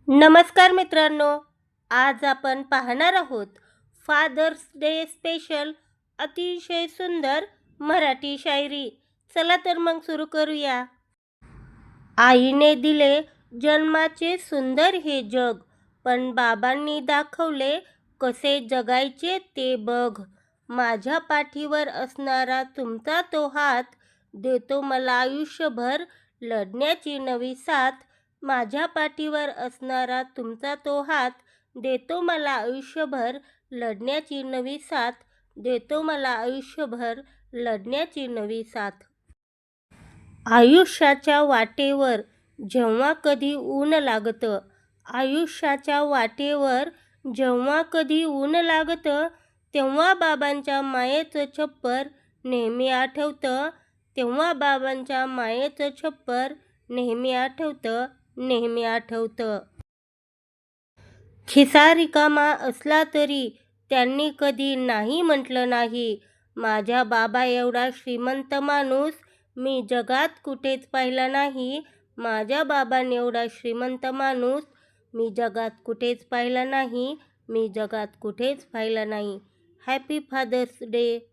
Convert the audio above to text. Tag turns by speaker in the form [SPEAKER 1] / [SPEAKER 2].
[SPEAKER 1] नमस्कार मित्रांनो, आज आपण पाहणार आहोत फादर्स डे स्पेशल अतिशय सुंदर मराठी शायरी. चला तर मग सुरू करूया. आईने दिले जन्माचे सुंदर हे जग, पण बाबांनी दाखवले कसे जगायचे ते बघ. माझ्या पाठीवर असणारा तुमचा तो हात देतो मला आयुष्यभर लढण्याची नवी साथ. माझ्या पाठीवर असणारा तुमचा तो हात देतो मला आयुष्यभर लढण्याची नवी साथ. देतो मला आयुष्यभर लढण्याची नवी साथ. आयुष्याच्या वाटेवर जेव्हा कधी ऊन लागतं, आयुष्याच्या वाटेवर जेव्हा कधी ऊन लागतं, तेव्हा बाबांच्या मायेचं छप्पर नेहमी आठवतं. तेव्हा बाबांच्या मायेचं छप्पर नेहमी आठवतं, नेहमी आठवतं. खिसा रिकामा असला तरी त्यांनी कधी नाही म्हटलं नाही. माझ्या बाबा एवढा श्रीमंत माणूस मी जगात कुठेच पाहिला नाही. माझ्या बाबांनी एवढा श्रीमंत माणूस मी जगात कुठेच पाहिला नाही. मी जगात कुठेच पाहिला नाही. Happy father's day.